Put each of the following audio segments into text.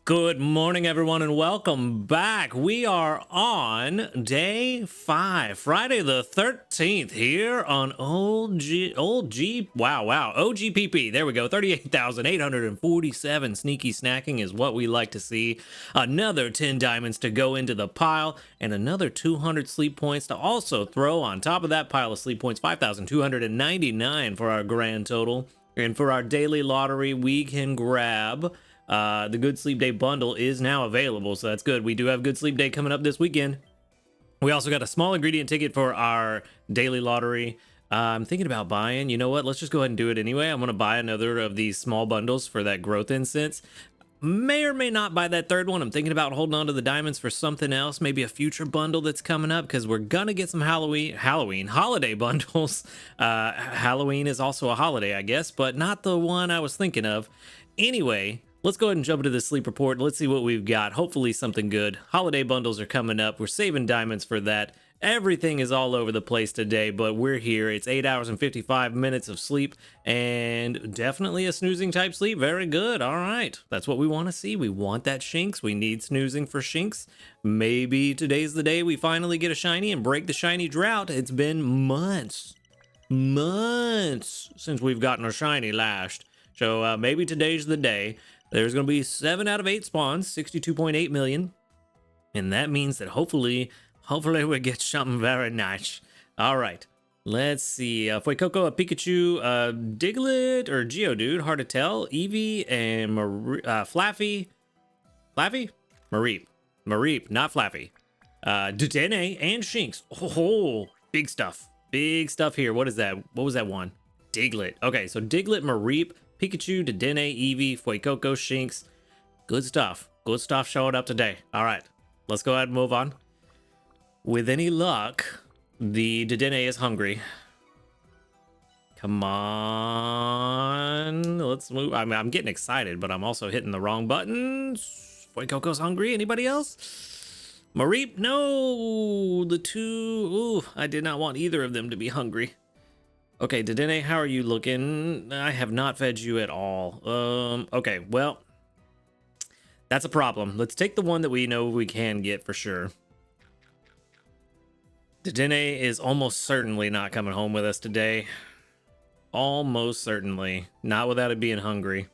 Good morning, everyone, and welcome back. We are on day 5, Friday the 13th, here on OGPP. There we go, 38,847 sneaky snacking is what we like to see. Another 10 diamonds to go into the pile, and another 200 sleep points to also throw on top of that pile of sleep points, 5,299 for our grand total. And for our daily lottery, we can grab... the Good Sleep Day bundle is now available, so that's good. We do have Good Sleep Day coming up this weekend. We also got a small ingredient ticket for our daily lottery. I'm thinking about buying, you know what? Let's just go ahead and do it anyway. I'm going to buy another of these small bundles for that growth incense. May or may not buy that third one. I'm thinking about holding on to the diamonds for something else, maybe a future bundle that's coming up, because we're gonna get some Halloween holiday bundles. Halloween is also a holiday, I guess, but not the one I was thinking of. Anyway, let's go ahead and jump into the sleep report. Let's see what we've got. Hopefully something good. Holiday bundles are coming up. We're saving diamonds for that. Everything is all over the place today, but we're here. It's 8 hours and 55 minutes of sleep, and definitely a snoozing type sleep. Very good. All right. That's what we want to see. We want that Shinx. We need snoozing for Shinx. Maybe today's the day we finally get a shiny and break the shiny drought. It's been months since we've gotten a shiny last. So maybe today's the day. There's going to be 7 out of 8 spawns, 62.8 million. And that means that hopefully we get something very nice. All right. Let's see. Fuecoco, a Pikachu, Diglett, or Geodude, hard to tell. Eevee, and Flaffy. Flaffy? Mareep. Mareep, not Flaffy. Dedenne, and Shinx. Oh, big stuff. Big stuff here. What is that? What was that one? Diglett. Okay, so Diglett, Mareep, Pikachu, Dedenne, Eevee, Fuecoco, Shinx. Good stuff. Good stuff showing up today. All right, let's go ahead and move on. With any luck, the Dedenne is hungry. Come on. Let's move. I mean, I'm getting excited, but I'm also hitting the wrong buttons. Fuecoco's hungry. Anybody else? Mareep? No. The two. Ooh, I did not want either of them to be hungry. Okay, Dedenne, how are you looking? I have not fed you at all. Okay, well, that's a problem. Let's take the one that we know we can get for sure. Dedenne is almost certainly not coming home with us today. Almost certainly. Not without it being hungry.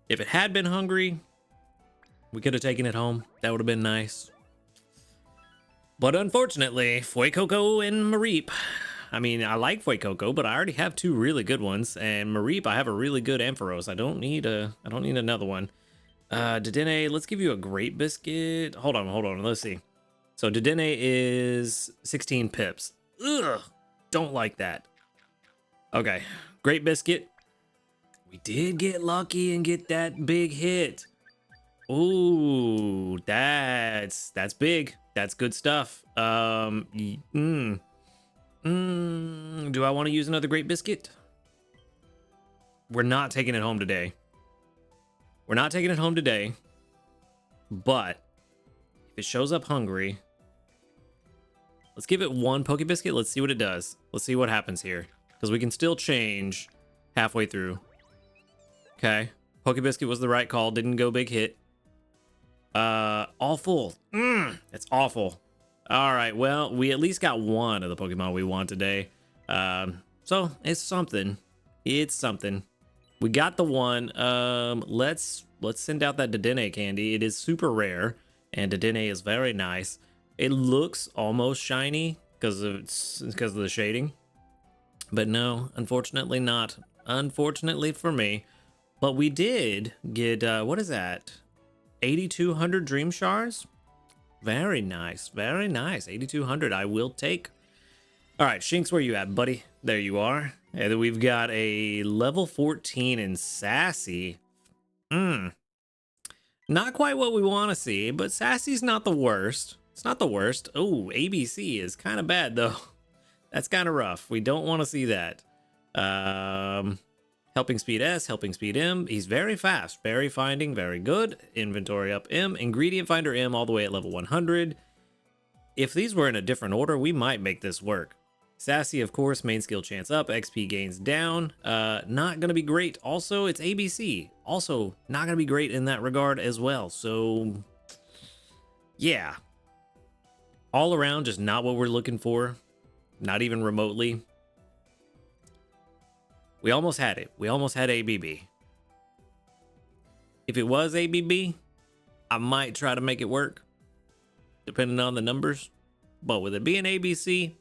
If it had been hungry, we could have taken it home. That would have been nice. But unfortunately, Fuecoco and Mareep. I mean, I like Fuecoco, but I already have 2 really good ones, and Mareep, I have a really good Ampharos. I don't need another one. Dedenne, let's give you a Great Biscuit. Hold on. Let's see. So Dedenne is 16 pips. Ugh, don't like that. Okay, Great Biscuit. We did get lucky and get that big hit. Ooh, that's big. That's good stuff. Do I want to use another Great Biscuit? We're not taking it home today. We're not taking it home today. But if it shows up hungry, let's give it 1 Poke Biscuit. Let's see what it does. Let's see what happens here, because we can still change halfway through. Okay, Poke Biscuit was the right call. Didn't go big hit. Awful. It's awful. All right, well, we at least got 1 of the Pokemon we want today. So it's something. It's something. We got the 1. Let's send out that Dedenne candy. It is super rare, and Dedenne is very nice. It looks almost shiny because of the shading, but no, unfortunately not. Unfortunately for me, but we did get what is that? 8,200 Dream Shards. Very nice, very nice. 8,200 I will take. All right, Shinx, where you at, buddy? There you are. And then we've got a level 14 in Sassy. Not quite what we want to see, but Sassy's not the worst. It's not the worst. Oh, ABC is kind of bad, though. That's kind of rough. We don't want to see that. Helping Speed S, Helping Speed M. He's very fast. Berry Finding, very good. Inventory up M. Ingredient Finder M all the way at level 100. If these were in a different order, we might make this work. Sassy, of course, main skill chance up, XP gains down. Not gonna be great. Also, it's ABC. Also, not gonna be great in that regard as well. So, yeah. All around, just not what we're looking for. Not even remotely. We almost had it. We almost had ABB. If it was ABB, I might try to make it work, depending on the numbers. But with it being ABC,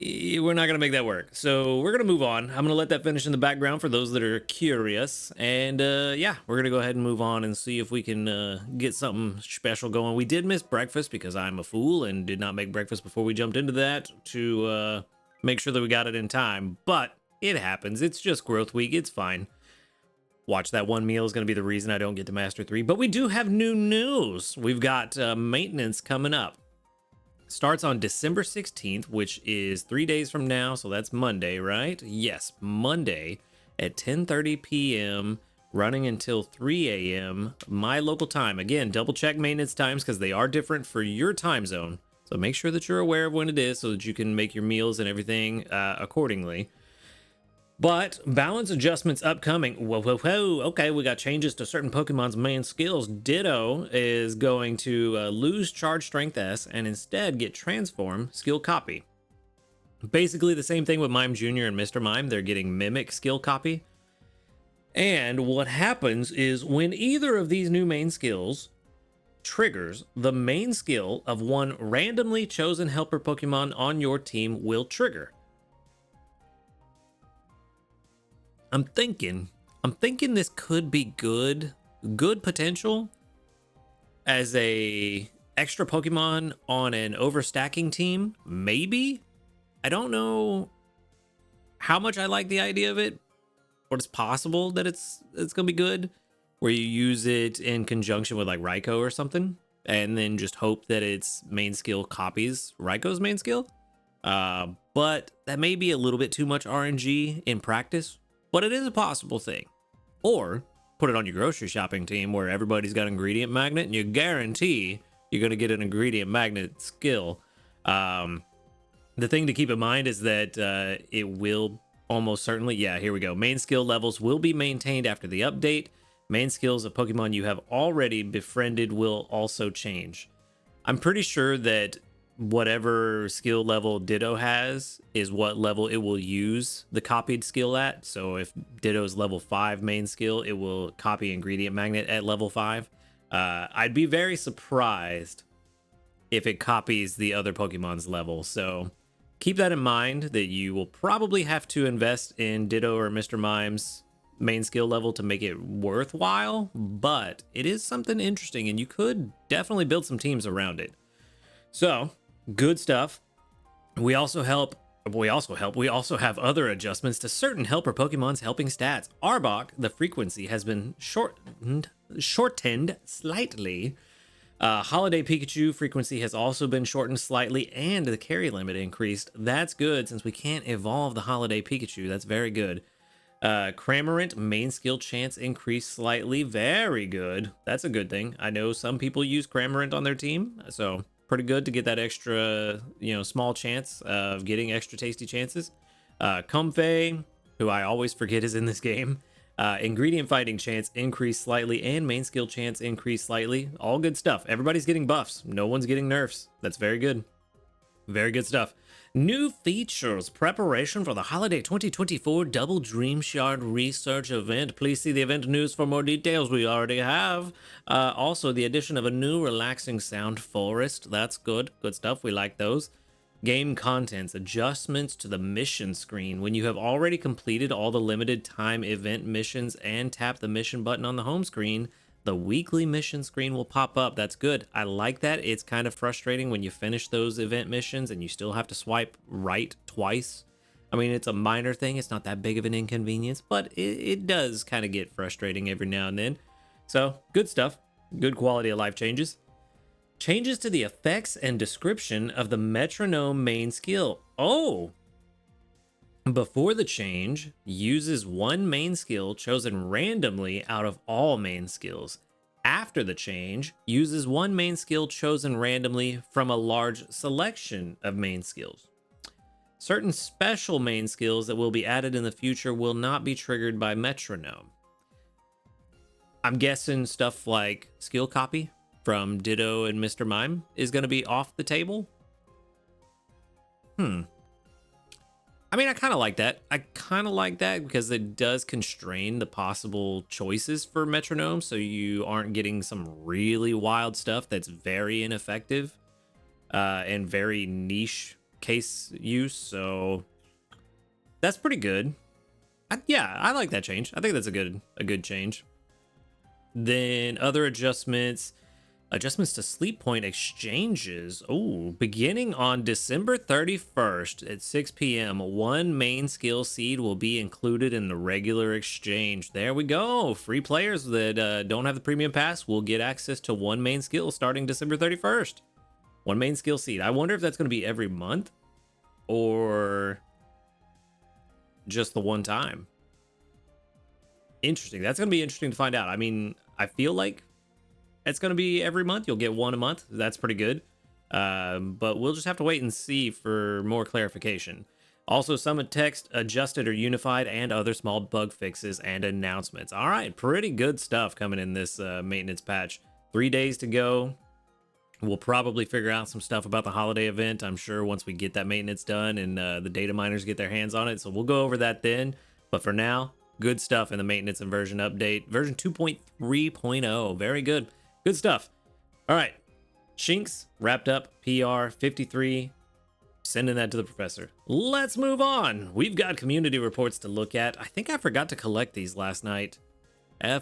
we're not going to make that work. So we're going to move on. I'm going to let that finish in the background for those that are curious. And yeah, we're going to go ahead and move on and see if we can get something special going. We did miss breakfast because I'm a fool and did not make breakfast before we jumped into that to make sure that we got it in time. But it happens. It's just growth week. It's fine. Watch that one meal is going to be the reason I don't get to Master 3. But we do have new news. We've got maintenance coming up. Starts on December 16th, which is 3 days from now. So that's Monday, right? Yes, Monday at 10:30 p.m. running until 3 a.m. my local time. Again, double check maintenance times because they are different for your time zone. So make sure that you're aware of when it is so that you can make your meals and everything accordingly. But balance adjustments upcoming. Whoa, whoa, whoa. Okay, we got changes to certain Pokemon's main skills. Ditto is going to lose Charge Strength S and instead get Transform Skill Copy. Basically the same thing with Mime Jr. and Mr. Mime. They're getting Mimic Skill Copy. And what happens is when either of these new main skills triggers, the main skill of one randomly chosen helper Pokemon on your team will trigger. I'm thinking this could be good potential as a extra Pokemon on an overstacking team. Maybe. I don't know how much I like the idea of it, but it's possible that it's gonna be good. Where you use it in conjunction with like Raikou or something, and then just hope that its main skill copies Raikou's main skill. But that may be a little bit too much RNG in practice. But it is a possible thing. Or put it on your grocery shopping team where everybody's got an ingredient magnet and you guarantee you're going to get an ingredient magnet skill. The thing to keep in mind is that it will almost certainly, yeah, here we go. Main skill levels will be maintained after the update. Main skills of Pokemon you have already befriended will also change. I'm pretty sure that whatever skill level Ditto has is what level it will use the copied skill at. So if Ditto's level 5 main skill, it will copy ingredient magnet at level 5. I'd be very surprised if it copies the other Pokemon's level. So keep that in mind, that you will probably have to invest in Ditto or Mr. Mime's main skill level to make it worthwhile, but it is something interesting and you could definitely build some teams around it. So good stuff. We also have other adjustments to certain helper Pokemon's helping stats. Arbok, the frequency has been shortened slightly. Holiday Pikachu frequency has also been shortened slightly, and the carry limit increased. That's good since we can't evolve the Holiday Pikachu. That's very good. Cramorant main skill chance increased slightly. Very good. That's a good thing. I know some people use Cramorant on their team, so pretty good to get that extra, small chance of getting extra tasty chances. Comfey, who I always forget is in this game. Ingredient fighting chance increased slightly and main skill chance increased slightly. All good stuff. Everybody's getting buffs. No one's getting nerfs. That's very good. Very good stuff. New features. Preparation for the Holiday 2024 Double Dream Shard Research event. Please see the event news for more details. We already have. Also, the addition of a new relaxing sound forest. That's good. Good stuff. We like those. Game contents. Adjustments to the mission screen. When you have already completed all the limited time event missions and tap the mission button on the home screen, the weekly mission screen will pop up. That's good. I like that. It's kind of frustrating when you finish those event missions and you still have to swipe right twice. I mean, it's a minor thing. It's not that big of an inconvenience, but it does kind of get frustrating every now and then. So, good stuff. Good quality of life changes. Changes to the effects and description of the metronome main skill. Oh! Before the change, uses one main skill chosen randomly out of all main skills. After the change, uses one main skill chosen randomly from a large selection of main skills. Certain special main skills that will be added in the future will not be triggered by metronome. I'm guessing stuff like skill copy from Ditto and Mr. Mime is going to be off the table. I mean, I kind of like that. I kind of like that because it does constrain the possible choices for metronome, so you aren't getting some really wild stuff that's very ineffective and very niche case use. So that's pretty good. Yeah, I like that change. I think that's a good change. Then other adjustments to sleep point exchanges. Oh, beginning on December 31st at 6 p.m., one main skill seed will be included in the regular exchange. There we go. Free players that don't have the premium pass will get access to one main skill starting December 31st. One main skill seed. I wonder if that's going to be every month or just the one time. Interesting. That's going to be interesting to find out. I mean, I feel like it's going to be every month. You'll get one a month. That's pretty good. But we'll just have to wait and see for more clarification. Also, some text adjusted or unified and other small bug fixes and announcements. All right, pretty good stuff coming in this maintenance patch. 3 days to go. We'll probably figure out some stuff about the holiday event, I'm sure, once we get that maintenance done and the data miners get their hands on it. So we'll go over that then. But for now, good stuff in the maintenance and version update. Version 2.3.0. Very good. Good stuff. All right. Shinx wrapped up PR 53. Sending that to the professor. Let's move on. We've got community reports to look at. I think I forgot to collect these last night.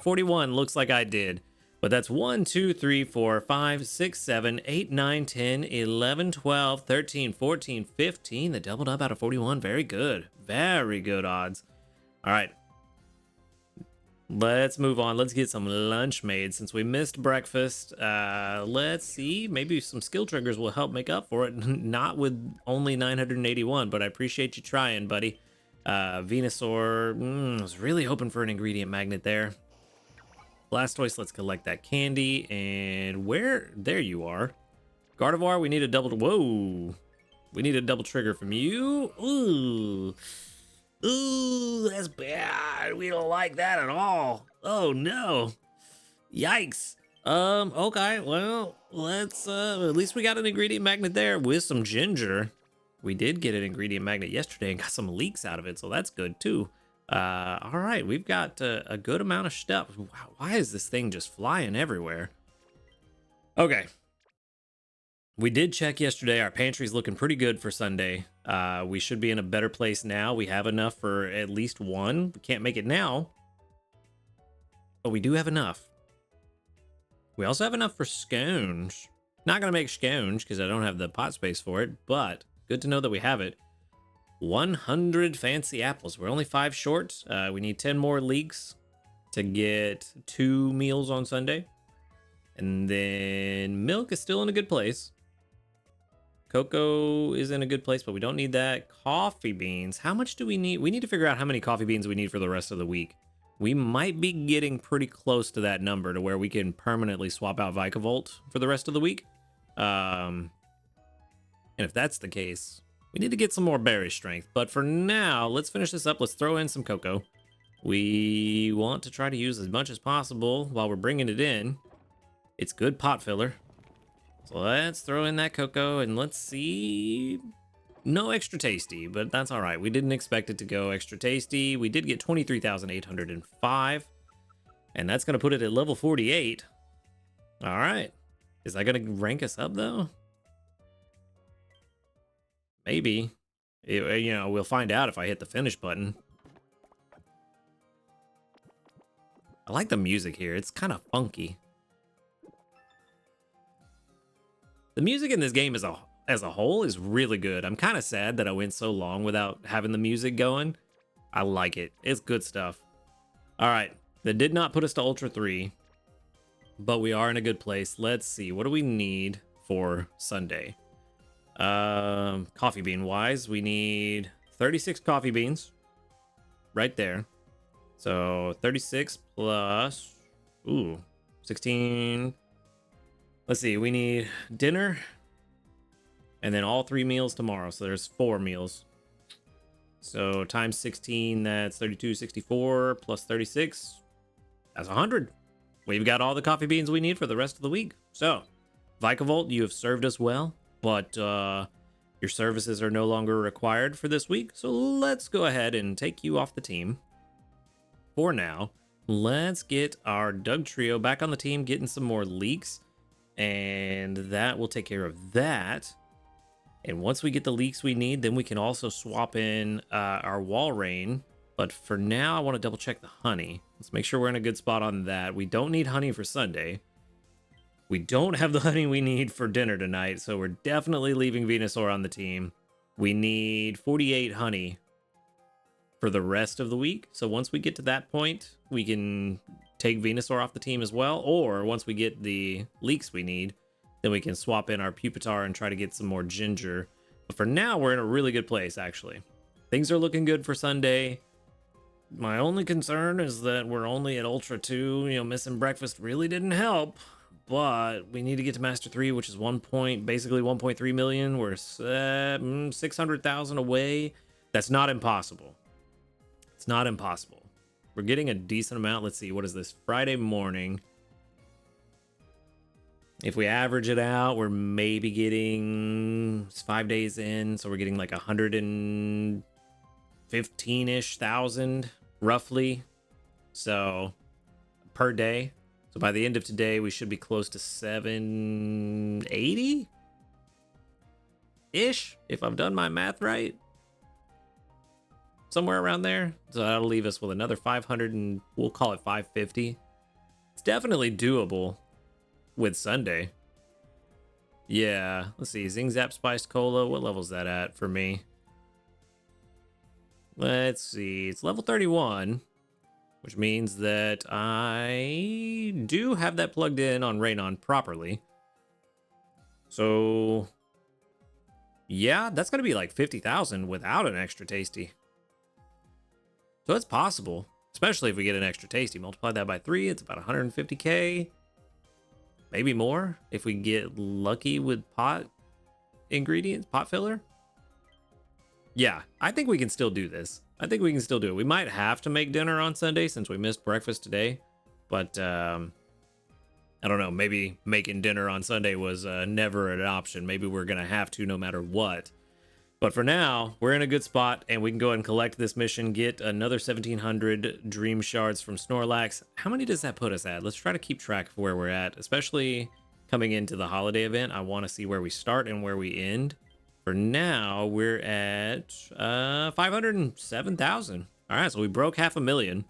41 looks like I did. But that's 1, 2, 3, 4, 5, 6, 7, 8, 9, 10, 11, 12, 13, 14, 15. That doubled up out of 41. Very good. Very good odds. All right. Let's move on. Let's get some lunch made since we missed breakfast. Let's see. Maybe some skill triggers will help make up for it. Not with only 981, but I appreciate you trying, buddy. Venusaur. I was really hoping for an ingredient magnet there. Blastoise, let's collect that candy. And where? There you are. Gardevoir, we need a double. Whoa. We need a double trigger from you. Ooh. Ooh, that's bad. We don't like that at all. Oh no. Yikes. Okay, well, let's at least we got an ingredient magnet there with some ginger. We did get an ingredient magnet yesterday and got some leaks out of it, so that's good too. All right, we've got a good amount of stuff. Wow, why is this thing just flying everywhere? Okay. We did check yesterday. Our pantry's looking pretty good for Sunday. We should be in a better place now. We have enough for at least one. We can't make it now, but we do have enough. We also have enough for scones. Not going to make scones because I don't have the pot space for it, but good to know that we have it. 100 fancy apples. We're only 5 short. We need 10 more leeks to get 2 meals on Sunday. And then milk is still in a good place. Cocoa is in a good place, but we don't need that. Coffee beans. How much do we need? We need to figure out how many coffee beans we need for the rest of the week. We might be getting pretty close to that number to where we can permanently swap out Vikavolt for the rest of the week. And if that's the case, we need to get some more berry strength. But for now, let's finish this up. Let's throw in some cocoa. We want to try to use as much as possible while we're bringing it in. It's good pot filler. So let's throw in that cocoa and let's see. No extra tasty, but that's all right. We didn't expect it to go extra tasty. We did get 23,805, and that's going to put it at level 48. All right. Is that going to rank us up, though? Maybe. You know, we'll find out if I hit the finish button. I like the music here. It's kind of funky. The music in this game as a whole is really good. I'm kind of sad that I went so long without having the music going. I like it. It's good stuff. All right. That did not put us to Ultra 3, but we are in a good place. Let's see. What do we need for Sunday? Coffee bean wise, we need 36 coffee beans right there. So 36 plus, 16. Let's see, we need dinner and then all 3 meals tomorrow. So there's 4 meals. So times 16, that's 3264 plus 36. That's 100. We've got all the coffee beans we need for the rest of the week. So, Vikavolt, you have served us well, but your services are no longer required for this week. So let's go ahead and take you off the team. For now, let's get our Doug trio back on the team, getting some more leaks, and that will take care of that. And once we get the leaks we need, then we can also swap in our wall rain. But for now, I want to double check the honey. Let's make sure we're in a good spot on that. We don't need honey for Sunday. We don't have the honey we need for dinner tonight, so we're definitely leaving Venusaur on the team. We need 48 honey for the rest of the week. So once we get to that point, we can take Venusaur off the team as well. Or once we get the leaks we need, then we can swap in our Pupitar and try to get some more ginger. But for now, we're in a really good place, actually. Things are looking good for Sunday. My only concern is that we're only at Ultra 2. You know, missing breakfast really didn't help. But we need to get to Master 3, which is basically 1.3 million. We're 600,000 away. That's not impossible. It's not impossible. We're getting a decent amount. Let's see, what is this? Friday morning. If we average it out, we're maybe getting, it's 5 days in, so we're getting like 115-ish thousand roughly. So per day. So by the end of today, we should be close to 780 ish, if I've done my math right. Somewhere around there. So that'll leave us with another 500 and we'll call it 550. It's definitely doable with Sunday. Yeah, let's see. Zing Zap Spiced Cola. What level's that at for me? Let's see. It's level 31, which means that I do have that plugged in on Raynon properly. So yeah, that's going to be like 50,000 without an extra tasty. So it's possible, especially if we get an extra tasty. Multiply that by 3, it's about 150k. Maybe more if we get lucky with pot ingredients, pot filler. Yeah, I think we can still do this. I think we can still do it. We might have to make dinner on Sunday since we missed breakfast today. But I don't know, maybe making dinner on Sunday was never an option. Maybe we're going to have to no matter what. But for now, we're in a good spot, and we can go ahead and collect this mission, get another 1,700 Dream Shards from Snorlax. How many does that put us at? Let's try to keep track of where we're at, especially coming into the holiday event. I want to see where we start and where we end. For now, we're at 507,000. All right, so we broke 500,000.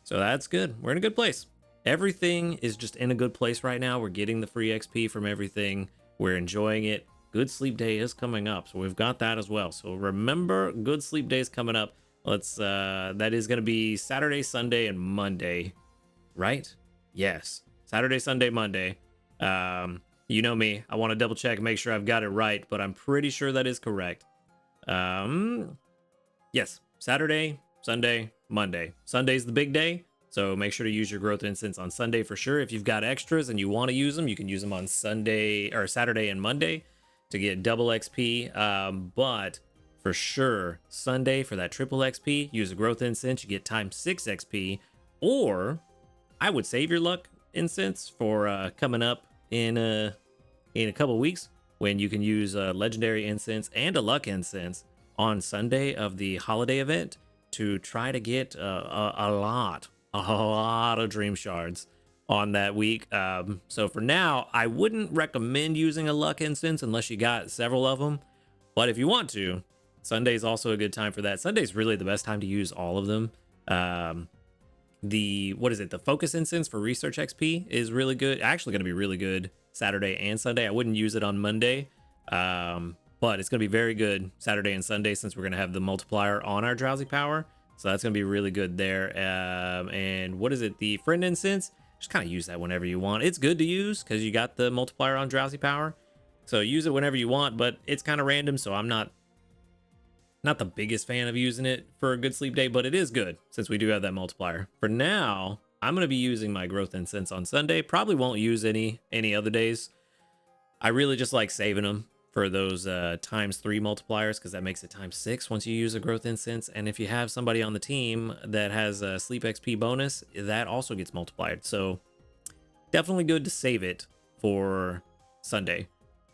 So that's good. We're in a good place. Everything is just in a good place right now. We're getting the free XP from everything. We're enjoying it. Good Sleep Day is coming up, so we've got that as well. So remember, Good Sleep Day is coming up. Let's that is going to be Saturday, Sunday, and Monday, right? Yes, Saturday, Sunday, Monday. You know me, I want to double check and make sure I've got it right, but I'm pretty sure that is correct. Yes, Saturday, Sunday, Monday. Sunday's the big day, so make sure to use your growth incense on Sunday for sure. If you've got extras and you want to use them, you can use them on Sunday or Saturday and Monday to get double XP. But for sure, Sunday for that triple XP, use a growth incense, you get times 6 XP. Or I would save your luck incense for coming up in a couple weeks when you can use a legendary incense and a luck incense on Sunday of the holiday event to try to get a lot of Dream Shards on that week. So for now, I wouldn't recommend using a luck incense unless you got several of them. But if you want to, Sunday's also a good time for that. Sunday's really the best time to use all of them. The focus incense for research XP is really good. Actually going to be really good Saturday and Sunday. I wouldn't use it on Monday. But it's going to be very good Saturday and Sunday since we're going to have the multiplier on our drowsy power. So that's going to be really good there. And what is it? The friend incense. Just kind of use that whenever you want. It's good to use because you got the multiplier on drowsy power. So use it whenever you want, but it's kind of random. So I'm not the biggest fan of using it for a good sleep day, but it is good since we do have that multiplier. For now, I'm going to be using my growth incense on Sunday. Probably won't use any other days. I really just like saving them for those ×3 multipliers, because that makes it ×6 once you use a growth incense. And if you have somebody on the team that has a sleep XP bonus, that also gets multiplied. So definitely good to save it for Sunday.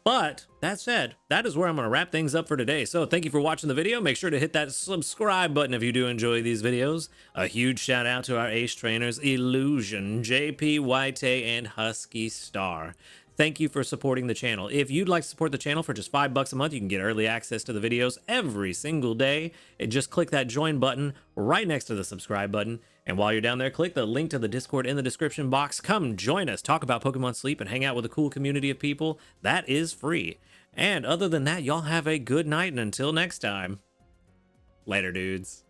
But that said, that is where I'm going to wrap things up for today. So thank you for watching the video. Make sure to hit that subscribe button if you do enjoy these videos. A huge shout out to our ace trainers, Illusion, JP, White, and Husky Star. Thank you for supporting the channel. If you'd like to support the channel for just $5 a month, you can get early access to the videos every single day. And just click that join button right next to the subscribe button. And while you're down there, click the link to the Discord in the description box. Come join us, talk about Pokemon Sleep, and hang out with a cool community of people. That is free. And other than that, y'all have a good night, and until next time, later, dudes.